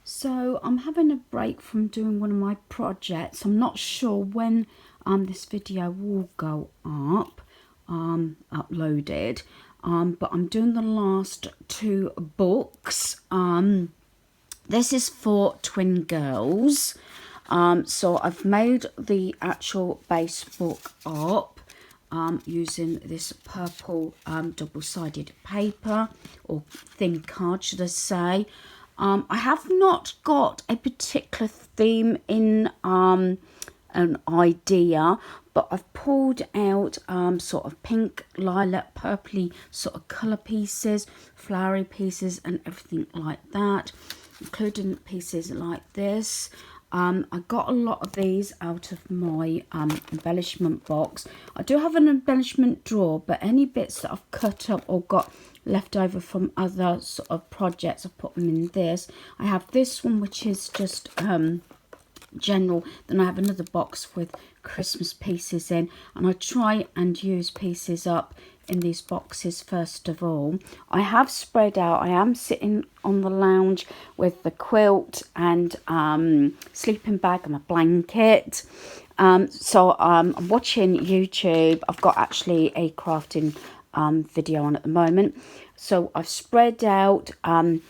So I'm having a break from doing one of my projects. I'm not sure when this video will go up, uploaded, but I'm doing the last two books. This is for twin girls. So I've made the actual base book up using this purple double-sided paper, or thin card should I say. I have not got a particular theme in an idea, but I've pulled out sort of pink, lilac, purpley sort of colour pieces, flowery pieces and everything like that, including pieces like this. I got a lot of these out of my embellishment box. I do have an embellishment drawer, but any bits that I've cut up or got left over from other sort of projects, I've put them in this. I have this one which is just general, then I have another box with Christmas pieces in, and I try and use pieces up in these boxes first of all. I have spread out. I am sitting on the lounge with the quilt and sleeping bag and a blanket. So I'm watching YouTube. I've got actually a crafting video on at the moment. So I've spread out on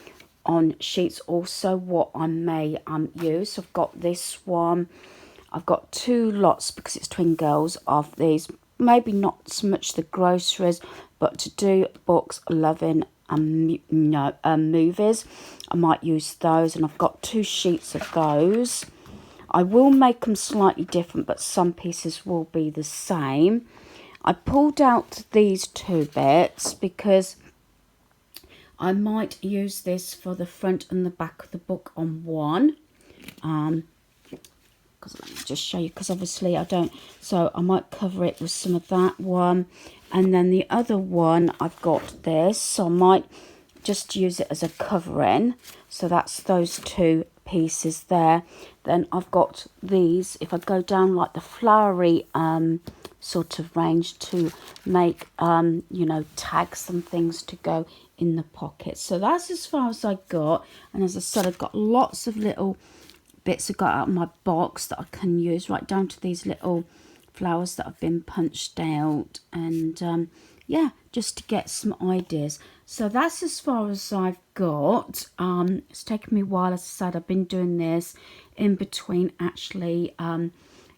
sheets also what I may use. So I've got this one. I've got two lots because it's twin girls of these. Maybe not so much the groceries, but to do books, loving movies, I might use those. And I've got two sheets of those. I will make them slightly different, but some pieces will be the same. I pulled out these two bits because I might use this for the front and the back of the book on one. Because let me just show you, because obviously I don't, so I might cover it with some of that one, and then the other one I've got this, so I might just use it as a covering. So that's those two pieces there. Then I've got these, if I go down like the flowery sort of range, to make you know, tags and things to go in the pockets. So that's as far as I got, and as I said, I've got lots of little bits I got out of my box that I can use, right down to these little flowers that have been punched out, and yeah, just to get some ideas. So that's as far as I've got. It's taken me a while. As I said, I've been doing this in between actually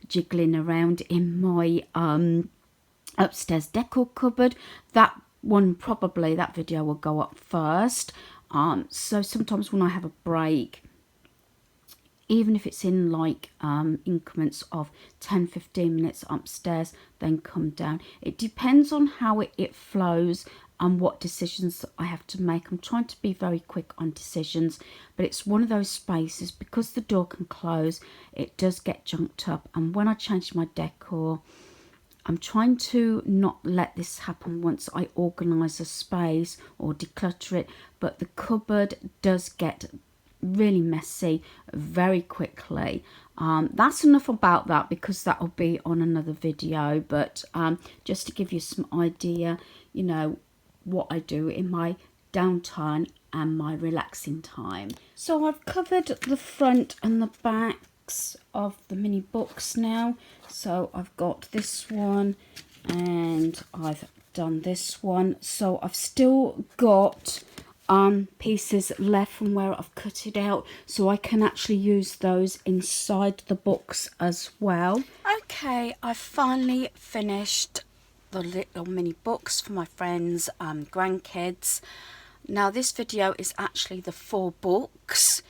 jiggling around in my upstairs decor cupboard. That one, probably that video will go up first. So sometimes when I have a break, even if it's in like increments of 10-15 minutes upstairs, then come down. It depends on how it flows and what decisions I have to make. I'm trying to be very quick on decisions, but it's one of those spaces, because the door can close, it does get junked up. And when I change my decor, I'm trying to not let this happen once I organise a space or declutter it, but the cupboard does get really messy very quickly. That's enough about that, because that will be on another video, but just to give you some idea, you know, what I do in my downtime and my relaxing time. So I've covered the front and the backs of the mini books now. So I've got this one and I've done this one. So I've still got pieces left from where I've cut it out, so I can actually use those inside the books as well. Okay, I've finally finished the little mini books for my friends' grandkids. Now this video is actually the 4 books.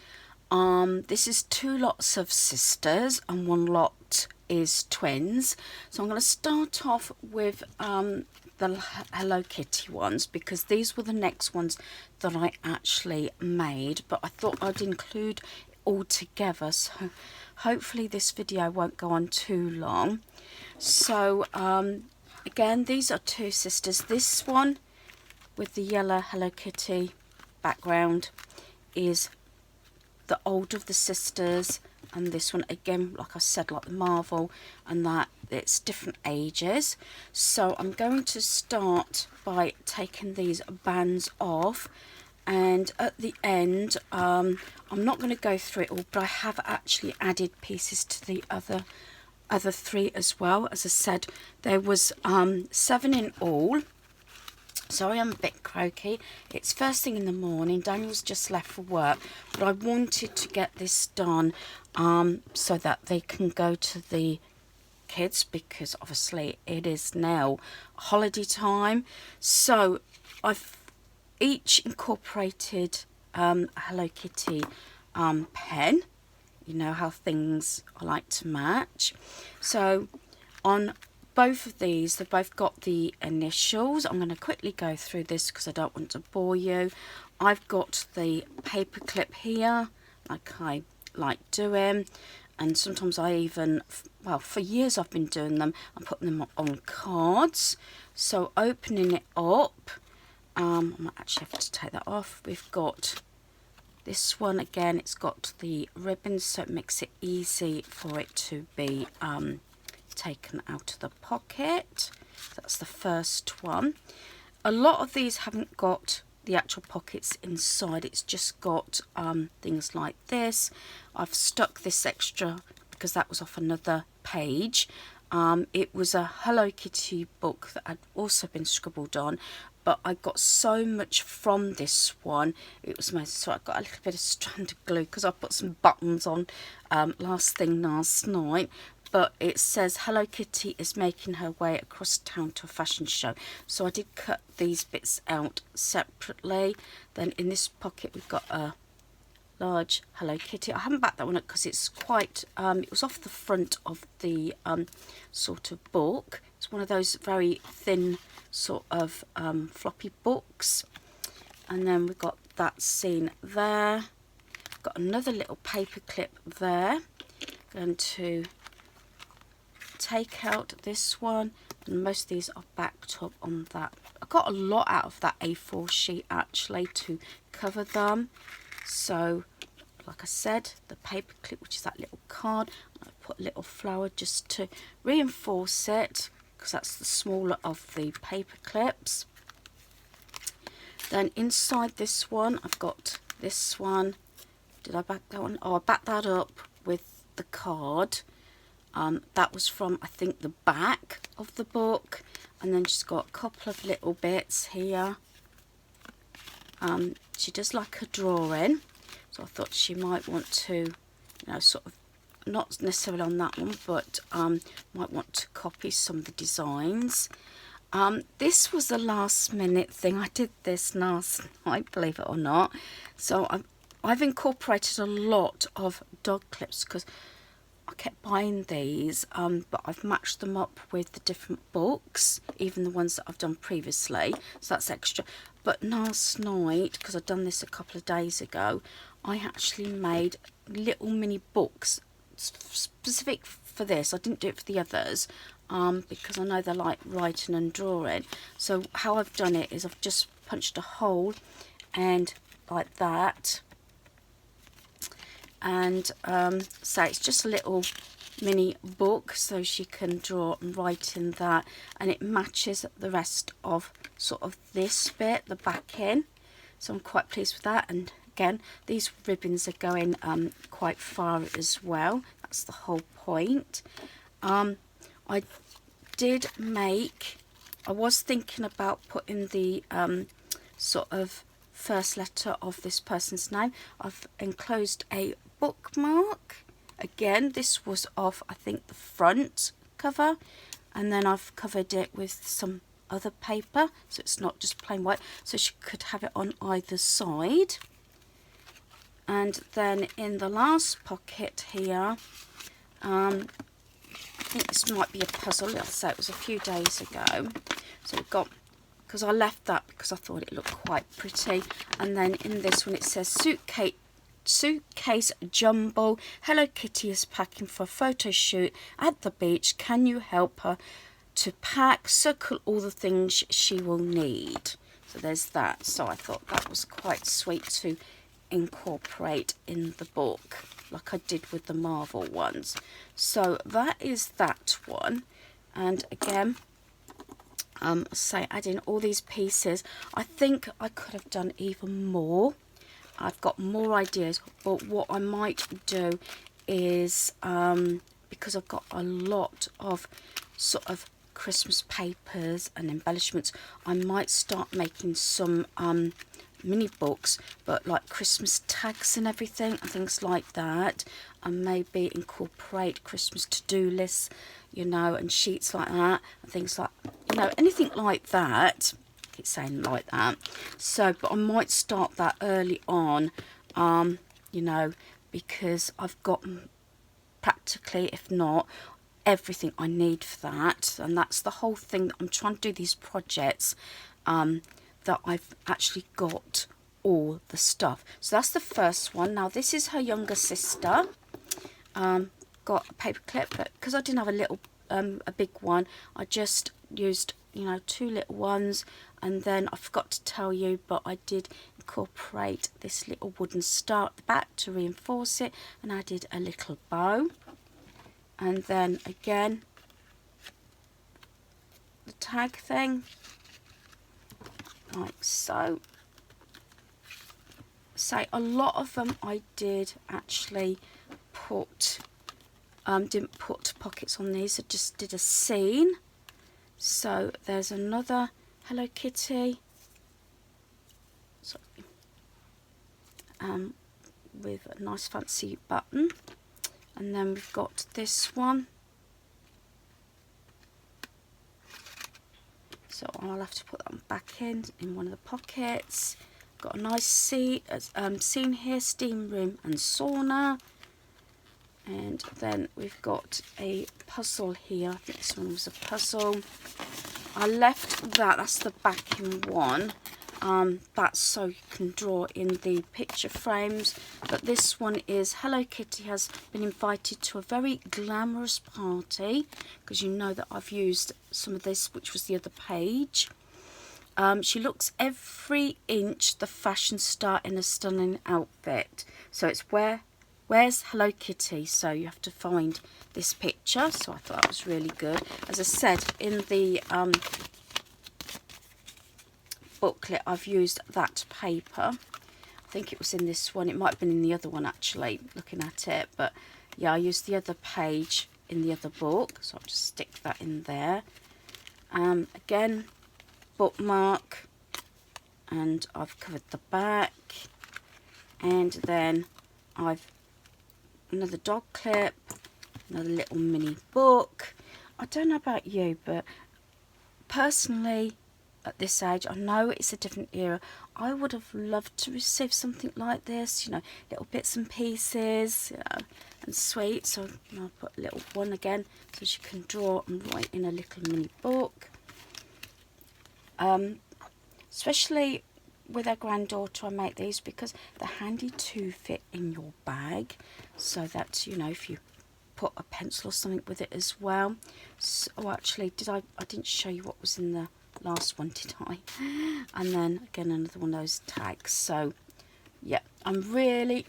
This is 2 lots of sisters and 1 lot is twins. So I'm going to start off with the Hello Kitty ones, because these were the next ones that I actually made, but I thought I'd include all together, so hopefully this video won't go on too long. So again, these are 2 sisters. This one with the yellow Hello Kitty background is the older of the sisters, and this one again, like I said, like the Marvel, and that it's different ages. So I'm going to start by taking these bands off, And at the end, I'm not going to go through it all, but I have actually added pieces to the other 3 as well. As I said, there was 7 in all. Sorry, I'm a bit croaky. It's first thing in the morning. Daniel's just left for work, but I wanted to get this done so that they can go to the kids, because obviously it is now holiday time. So I've each incorporated a Hello Kitty pen. You know how things I like to match. So on both of these, they've both got the initials. I'm going to quickly go through this because I don't want to bore you. I've got the paper clip here, like I like doing, and sometimes I even, well, for years I've been doing them. I'm putting them on cards. So opening it up, I might actually have to take that off. We've got this one again. It's got the ribbons, so it makes it easy for it to be taken out of the pocket. That's the first one. A lot of these haven't got the actual pockets inside. It's just got things like this. I've stuck this extra because that was off another page. It was a Hello Kitty book that had also been scribbled on, but I got so much from this one. It was so I got a little bit of strand of glue because I put some buttons on last night. But it says Hello Kitty is making her way across town to a fashion show. So I did cut these bits out separately. Then in this pocket we've got a large Hello Kitty. I haven't backed that one up because it's quite, it was off the front of the sort of book. It's one of those very thin sort of floppy books. And then we've got that scene there. Got another little paper clip there. Going to take out this one, and most of these are backed up on that. I got a lot out of that A4 sheet actually to cover them. So like I said, the paper clip, which is that little card, I put a little flower just to reinforce it because that's the smaller of the paper clips. Then inside this one I've got this one. Did I back that one? Oh, I backed that up with the card. That was from, I think, the back of the book. And then she's got a couple of little bits here. She does like a drawing, so I thought she might want to, you know, sort of, not necessarily on that one, but might want to copy some of the designs. This was the last minute thing. I did this last night, believe it or not. So I've incorporated a lot of dog clips because I kept buying these, but I've matched them up with the different books, even the ones that I've done previously, so that's extra. But last night, because I'd done this a couple of days ago, I actually made little mini books specific for this. I didn't do it for the others, because I know they like writing and drawing. So how I've done it is I've just punched a hole and like that. And so it's just a little mini book, so she can draw and write in that, and it matches the rest of sort of this bit, the backing. So I'm quite pleased with that. And again, these ribbons are going quite far as well. That's the whole point. I was thinking about putting the sort of first letter of this person's name. I've enclosed a bookmark. Again, this was off, I think, the front cover, and then I've covered it with some other paper, so it's not just plain white, so she could have it on either side. And then in the last pocket here, I think this might be a puzzle. Let's say it was a few days ago, so we've got, because I left that because I thought it looked quite pretty. And then in this one it says suitcase jumble. Hello Kitty is packing for a photo shoot at the beach. Can you help her to pack? Circle all the things she will need. So there's that. So I thought that was quite sweet to incorporate in the book, like I did with the Marvel ones. So that is that one. And again, say adding all these pieces. I think I could have done even more. I've got more ideas, but what I might do is, because I've got a lot of sort of Christmas papers and embellishments, I might start making some mini books, but like Christmas tags and everything and things like that, and maybe incorporate Christmas to-do lists, you know, and sheets like that and things like, you know, anything like that. I keep saying like that. So, but I might start that early on, you know, because I've got practically, if not everything I need for that. And that's the whole thing, that I'm trying to do these projects, that I've actually got all the stuff. So that's the first one. Now this is her younger sister. Got a paper clip, but because I didn't have a little a big one, I just used, you know, 2 little ones. And then I forgot to tell you, but I did incorporate this little wooden star at the back to reinforce it, and added a little bow. And then again, the tag thing, like so. So a lot of them I did actually put, didn't put pockets on these, I just did a scene. So there's another Hello Kitty, sorry, with a nice fancy button. And then we've got this one. So I'll have to put that one back in one of the pockets. Got a nice scene here, steam room and sauna. And then we've got a puzzle here. I think this one was a puzzle. I left that, that's the backing one. That's so you can draw in the picture frames. But this one is Hello Kitty has been invited to a very glamorous party, because you know that I've used some of this, which was the other page. She looks every inch the fashion star in a stunning outfit. So it's where's Hello Kitty? So you have to find this picture. So I thought that was really good. As I said, in the booklet I've used that paper. I think it was in this one, it might have been in the other one actually, looking at it, but yeah, I used the other page in the other book, so I'll just stick that in there. Again, bookmark, and I've covered the back, and then I've another dog clip, another little mini book. I don't know about you, but personally at this age, I know it's a different era, I would have loved to receive something like this, you know, little bits and pieces, you know, and sweet. So I'll put a little one again so she can draw and write in a little mini book. Especially with our granddaughter, I make these because they're handy to fit in your bag, so that, you know, if you put a pencil or something with it as well. So, oh, actually, I didn't show you what was in the last one, did I? And then again, another one of those tags. So yeah, I'm really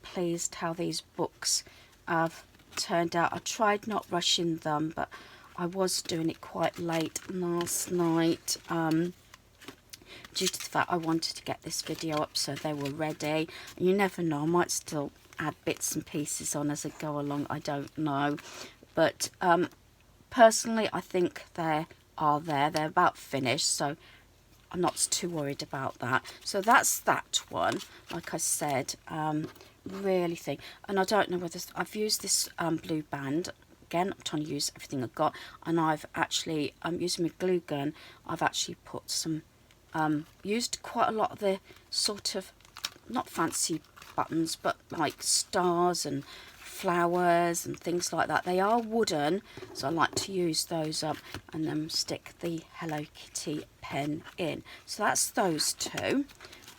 pleased how these books have turned out. I tried not rushing them, but I was doing it quite late last night, due to the fact I wanted to get this video up so they were ready. And you never know, I might still add bits and pieces on as I go along, I don't know. But personally, I think they're about finished, so I'm not too worried about that. So that's that one. Like I said, really think, and I don't know whether I've used this blue band. Again, I'm trying to use everything I've got, and I've actually using my glue gun, I've actually put some used quite a lot of the sort of not fancy buttons, but like stars and flowers and things like that. They are wooden, so I like to use those up and then stick the Hello Kitty pen in. So that's those two,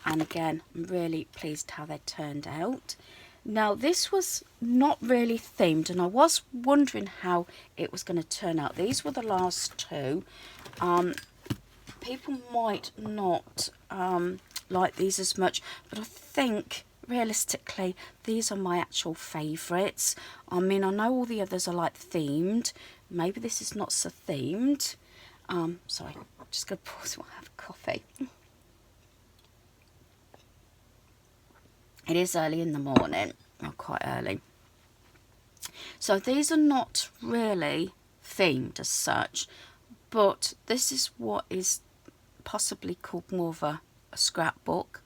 and again, I'm really pleased how they turned out. Now this was not really themed, and I was wondering how it was going to turn out. These were the last two. People might not like these as much, but I think realistically these are my actual favourites. I mean, I know all the others are like themed. Maybe this is not so themed. Sorry, just going to pause while I have a coffee. It is early in the morning, or quite early. So these are not really themed as such, but this is what is possibly called more of a scrapbook.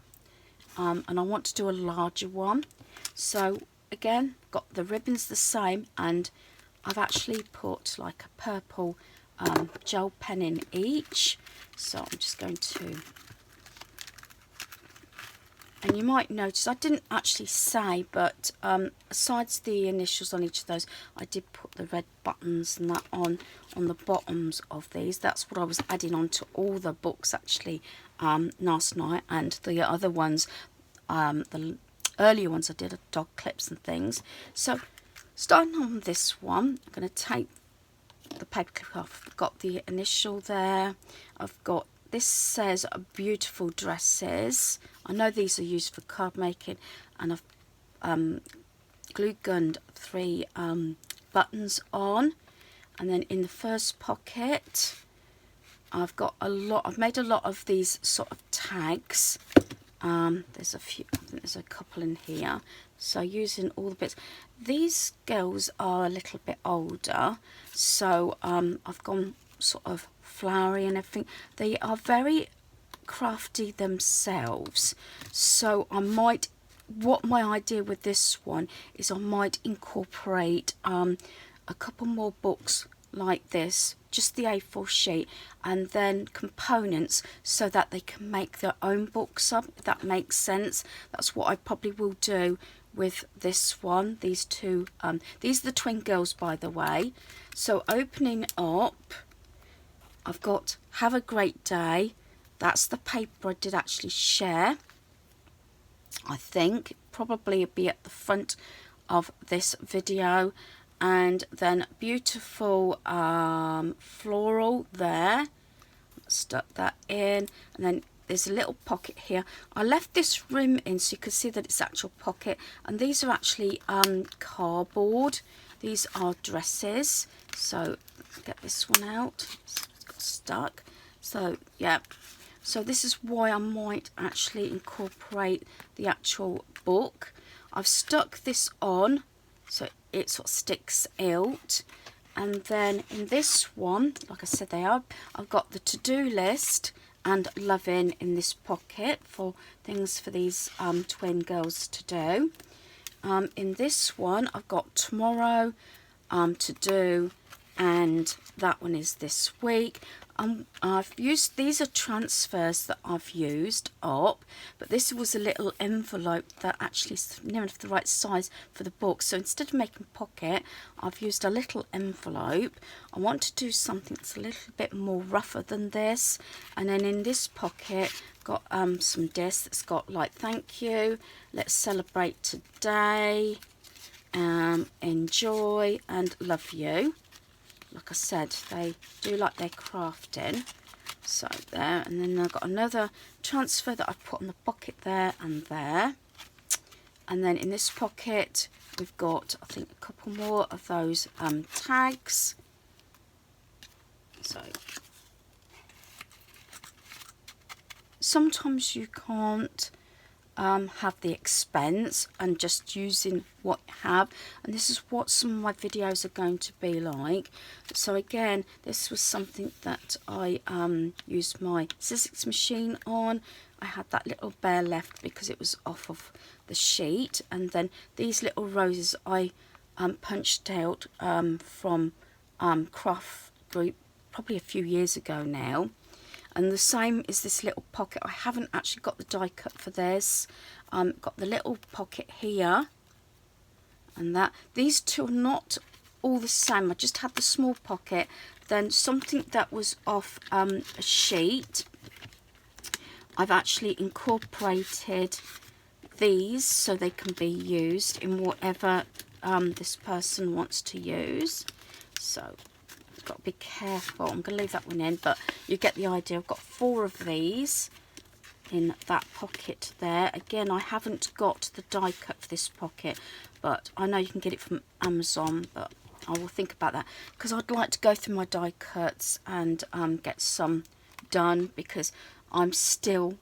And I want to do a larger one. So again, got the ribbons the same, and I've actually put like a purple gel pen in each. So I'm just going to, and you might notice I didn't actually say, but besides the initials on each of those, I did put the red buttons and that on the bottoms of these. That's what I was adding on to all the books actually last night, and the other ones, the earlier ones I did dog clips and things. So starting on this one, I'm going to take the paper clip off. I've got the initial there. I've got, this says beautiful dresses. I know these are used for card making, and I've glue gunned 3 buttons on. And then in the first pocket, I've got a lot, I've made a lot of these sort of tags. There's a few, I think there's a couple in here. So using all the bits. These girls are a little bit older, so I've gone sort of flowery and everything. They are very crafty themselves, so I might, what my idea with this one is, I might incorporate a couple more books like this, just the A4 sheet, and then components so that they can make their own books up, if that makes sense. That's what I probably will do with this one. These two, these are the twin girls, by the way. So opening up, I've got have a great day. That's the paper I did actually share. I think probably it'll be at the front of this video. And then beautiful floral there, stuck that in, and then there's a little pocket here. I left this rim in so you can see that it's actual pocket, and these are actually cardboard. These are dresses. So get this one out, it's got stuck. So yeah, so this is why I might actually incorporate the actual book. I've stuck this on so it sort of sticks out. And then in this one, like I said, I've got the to-do list and loving in this pocket for things for these twin girls to do. In this one, I've got tomorrow to do, and that one is this week. I've used, these are transfers that I've used up, but this was a little envelope that actually is near enough the right size for the book. So instead of making pocket, I've used a little envelope. I want to do something that's a little bit more rougher than this. And then in this pocket, got some discs that's got like thank you, let's celebrate today, enjoy, and love you. Like I said, they do like their crafting. So there, and then I've got another transfer that I've put in the pocket there and there. And then in this pocket, we've got, I think, a couple more of those tags. So sometimes you can't have the expense and just using what you have, and this is what some of my videos are going to be like. So again, this was something that I used my Sizzix machine on. I had that little bear left because it was off of the sheet, and then these little roses I punched out from Craft Group probably a few years ago now. And the same is this little pocket. I haven't actually got the die cut for this. Got the little pocket here and that. These two are not all the same. I just had the small pocket. Then something that was off a sheet, I've actually incorporated these so they can be used in whatever this person wants to use. So got to be careful. I'm going to leave that one in, but you get the idea. I've got 4 of these in that pocket there. Again, I haven't got the die cut for this pocket, but I know you can get it from Amazon, but I will think about that because I'd like to go through my die cuts and get some done because I'm still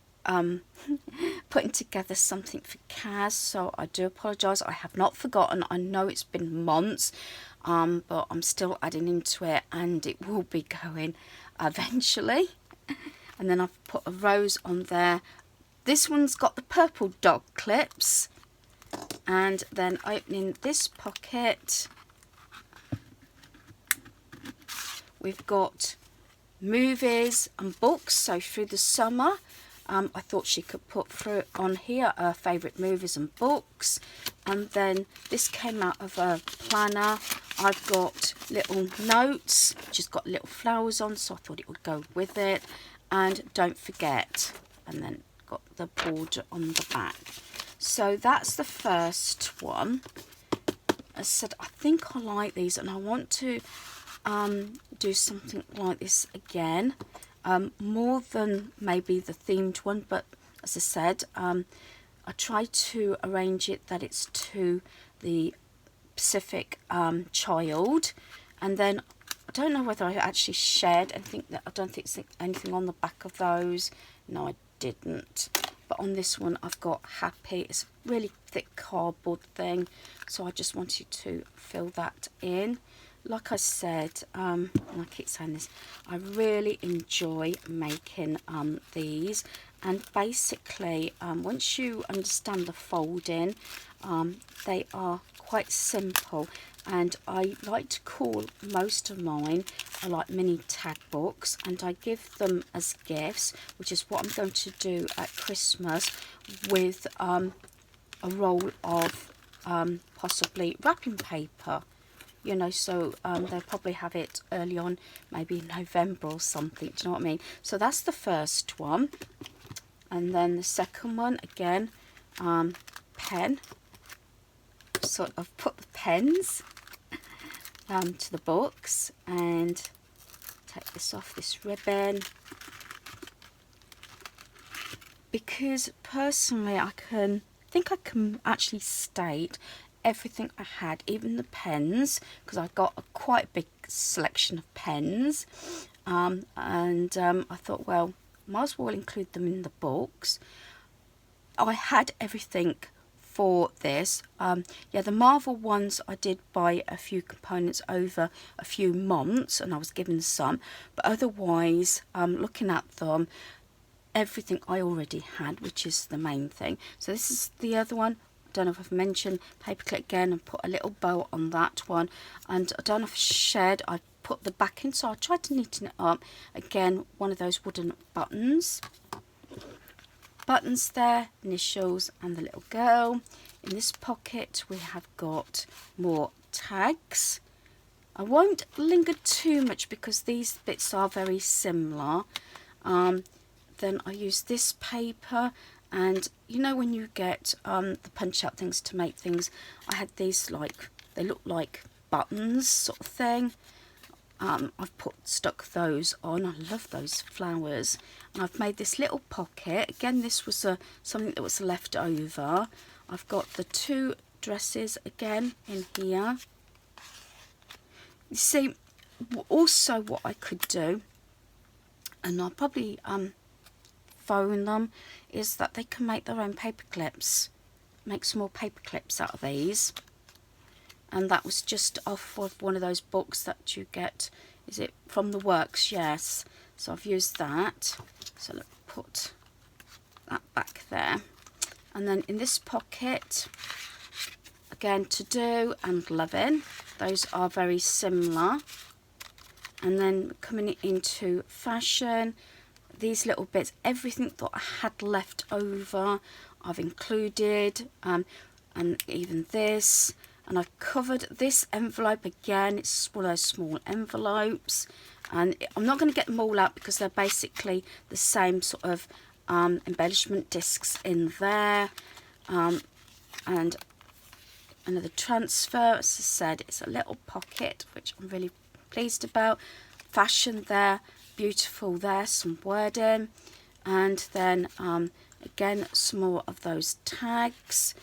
putting together something for Kaz, so I do apologise. I have not forgotten. I know it's been months, but I'm still adding into it, and it will be going eventually. And then I've put a rose on there. This one's got the purple dog clips, and then opening this pocket, we've got movies and books. So through the summer, I thought she could put through on here her favourite movies and books. And then this came out of a planner. I've got little notes, just got little flowers on, so I thought it would go with it. And don't forget, and then got the border on the back. So that's the first one. I said I think I like these, and I want to do something like this again, more than maybe the themed one, but as I said, I try to arrange it that it's to the Pacific child. And then I don't know whether I actually shared anything. I don't think there's anything on the back of those. No, I didn't. But on this one I've got happy. It's a really thick cardboard thing, so I just wanted to fill that in. Like I said, and I keep saying this, I really enjoy making these. And basically, once you understand the folding, they are quite simple. And I like to call most of mine are like mini tag books, and I give them as gifts, which is what I'm going to do at Christmas with a roll of possibly wrapping paper. You know, so they'll probably have it early on, maybe in November or something. Do you know what I mean? So that's the first one. And then the second one, again, pen. So I've put the pens to the books, and take this off, this ribbon. Because personally, I think I can actually state everything I had, even the pens, because I got a quite big selection of pens, and I thought, well, might as well include them in the books. I had everything for this. Yeah, the Marvel ones I did buy a few components over a few months, and I was given some, but otherwise, looking at them, everything I already had, which is the main thing. So this is the other one. Don't know if I've mentioned paperclip again, and put a little bow on that one. And I don't know if I shared, I put the back in, so I tried to neaten it up. Again, one of those wooden buttons there, initials, and the little girl. In this pocket we have got more tags. I won't linger too much because these bits are very similar. Then I use this paper. And you know, when you get the punch out things to make things, I had these, like, they look like buttons sort of thing. I've stuck those on. I love those flowers. And I've made this little pocket. Again, this was something that was left over. I've got the two dresses again in here. You see, also what I could do, and I'll probably phone them, is that they can make their own paper clips, make some more paper clips out of these. And that was just off of one of those books that you get, is it from the works? Yes, so I've used that. So let's put that back there. And then in this pocket, again, to do and loving, those are very similar. And then coming into fashion, these little bits, everything that I had left over, I've included, and even this. And I've covered this envelope again. It's one of those small envelopes, and I'm not going to get them all out because they're basically the same sort of embellishment discs in there. And another transfer, as I said, it's a little pocket, which I'm really pleased about. Fashion there, beautiful there, some wording, and then again some more of those tags.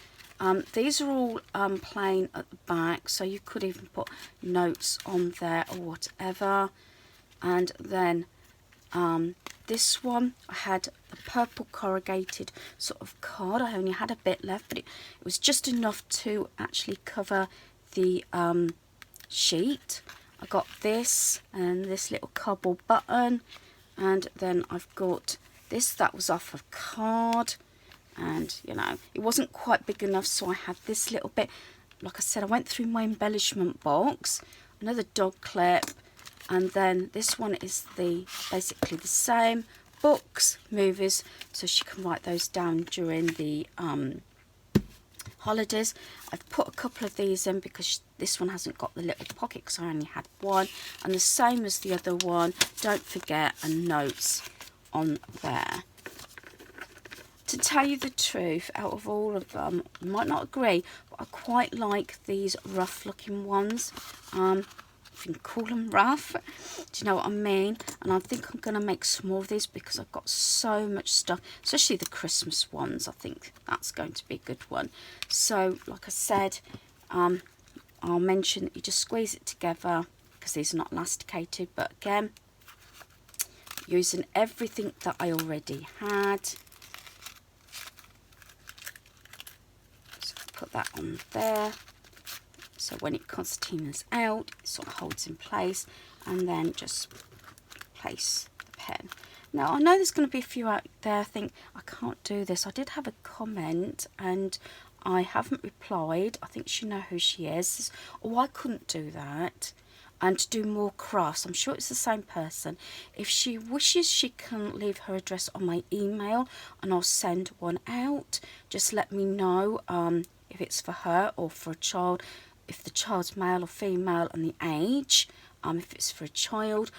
These are all plain at the back, so you could even put notes on there or whatever. And then This one, I had a purple corrugated sort of card. I only had a bit left, but it was just enough to actually cover the sheet. I got this and this little cardboard button, and then I've got this that was off a card, and you know, it wasn't quite big enough, so I had this little bit. Like I said, I went through my embellishment box, another dog clip, and then this one is basically the same, books, movies, so she can write those down during the holidays. I've put a couple of these in because this one hasn't got the little pocket because I only had one, and the same as the other one, don't forget, and notes on there. To tell you the truth, out of all of them, you might not agree, but I quite like these rough looking ones. If you can call them rough, do you know what I mean? And I think I'm going to make some more of these because I've got so much stuff, especially the Christmas ones. I think that's going to be a good one. So like I said, I'll mention that you just squeeze it together because these are not elasticated, but again, using everything that I already had. So put that on there. So when it concertina's out, it sort of holds in place, and then just place the pen. Now, I know there's going to be a few out there think, I can't do this. I did have a comment, and I haven't replied. I think she knows who she is. Oh, I couldn't do that. And to do more crafts, I'm sure it's the same person. If she wishes, she can leave her address on my email, and I'll send one out. Just let me know if it's for her or for a child. If the child's male or female, and the age, if it's for a child,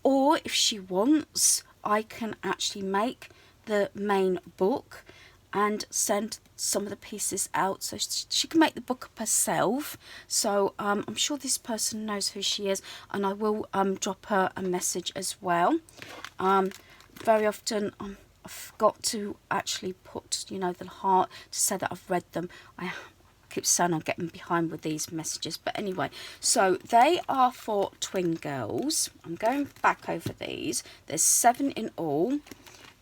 or if she wants, I can actually make the main book and send some of the pieces out so she can make the book up herself. So I'm sure this person knows who she is, and I will drop her a message as well. Very often I forgot to actually put, you know, the heart to say that I've read them. I keep saying I'm getting behind with these messages, but anyway, so they are for twin girls. I'm going back over these. There's 7 in all.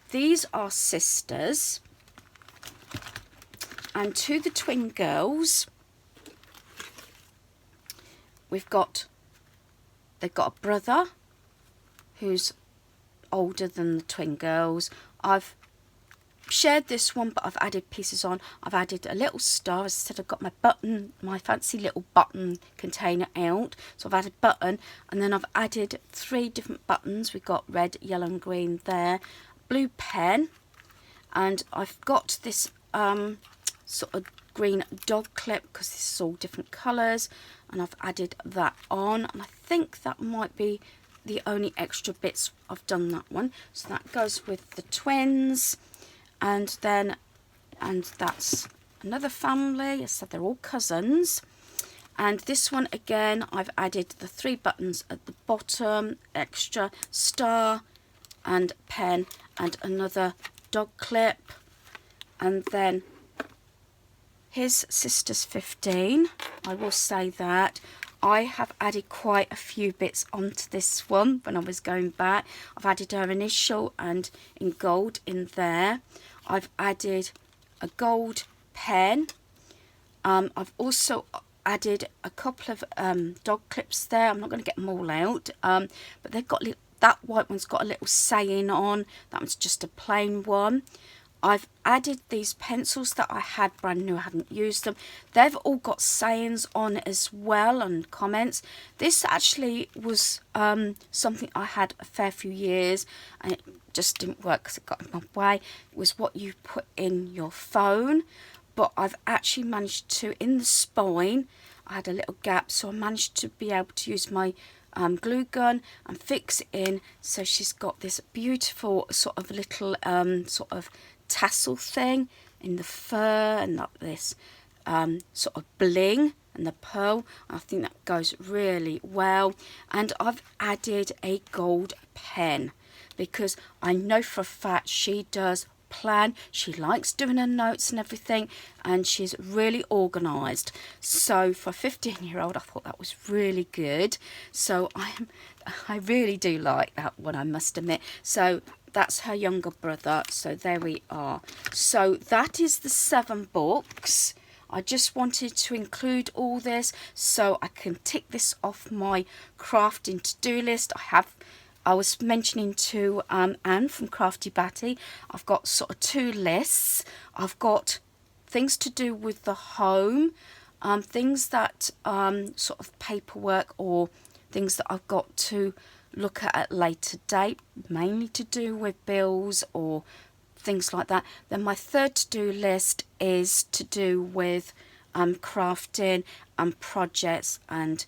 These are sisters, and to the twin girls, they've got a brother who's older than the twin girls. I've shared this one, but I've added pieces on. I've added a little star. As I said, I've got my fancy little button container out, so I've added button, and then I've added 3 different buttons. We've got red, yellow and green there, blue pen, and I've got this sort of green dog clip because this is all different colours, and I've added that on, and I think that might be the only extra bits. I've done that one, so that goes with the twins. And that's another family. I said they're all cousins. And this one again, I've added the 3 buttons at the bottom, extra star and pen, and another dog clip. And then his sister's 15. I will say that I have added quite a few bits onto this one when I was going back. I've added her initial and in gold in there. I've added a gold pen. I've also added a couple of dog clips there. I'm not going to get them all out, but they've got that white one's got a little saying on. That one's just a plain one. I've added these pencils that I had brand new. I hadn't used them. They've all got sayings on as well and comments. This actually was something I had a fair few years, and it just didn't work because it got in my way. It was what you put in your phone, but I've actually managed to, in the spine, I had a little gap, so I managed to be able to use my glue gun and fix it in. So she's got this beautiful sort of little sort of tassel thing in the fur, and like this sort of bling and the pearl. I think that goes really well. And I've added a gold pen because I know for a fact she does plan. She likes doing her notes and everything, and she's really organised. So for a 15-year-old, I thought that was really good. So I really do like that one, I must admit. So that's her younger brother. So there we are. So that is the 7 books. I just wanted to include all this so I can tick this off my crafting to-do list. I was mentioning to Anne from Crafty Batty, I've got sort of 2 lists. I've got things to do with the home, things that sort of paperwork or things that I've got to look at later date, mainly to do with bills or things like that. Then my 3rd to-do list is to do with crafting and projects, and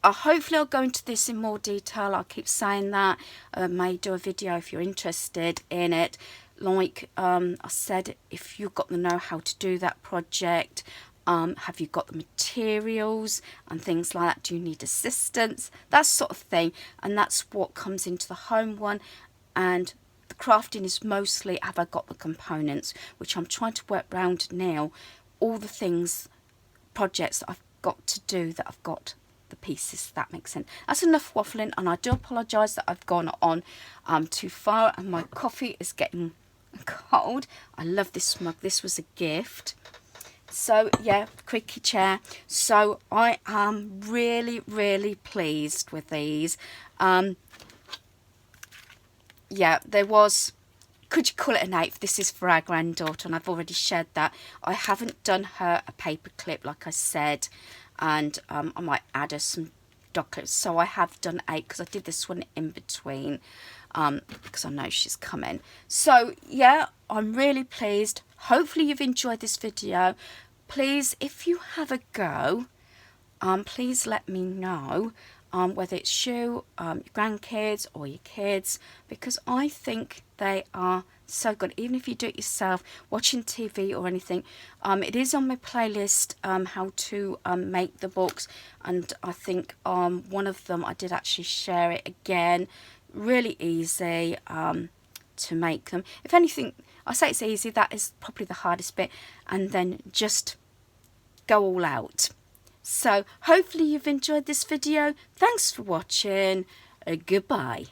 hopefully I'll go into this in more detail. I keep saying that. I may do a video if you're interested in it. Like I said, if you've got the know-how to do that project, have you got the materials and things like that? Do you need assistance? That sort of thing. And that's what comes into the home one. And the crafting is mostly, have I got the components, which I'm trying to work around now. All the things, projects that I've got to do, that I've got the pieces, if that makes sense. That's enough waffling, and I do apologise that I've gone on too far, and my coffee is getting cold. I love this mug. This was a gift. So yeah, creaky chair. So I am really, really pleased with these. Yeah, there was, could you call it an 8? This is for our granddaughter, and I've already shared that. I haven't done her a paper clip, like I said, and I might add her some dog clips. So I have done 8 because I did this one in between, because I know she's coming. So yeah, I'm really pleased. Hopefully you've enjoyed this video. Please, if you have a go, please let me know. Whether it's you, your grandkids or your kids, because I think they are so good. Even if you do it yourself, watching TV or anything, it is on my playlist, how to make the books, and I think one of them I did actually share it again. Really easy to make them. If anything, I say it's easy, that is probably the hardest bit, and then just go all out. So hopefully you've enjoyed this video. Thanks for watching. Goodbye.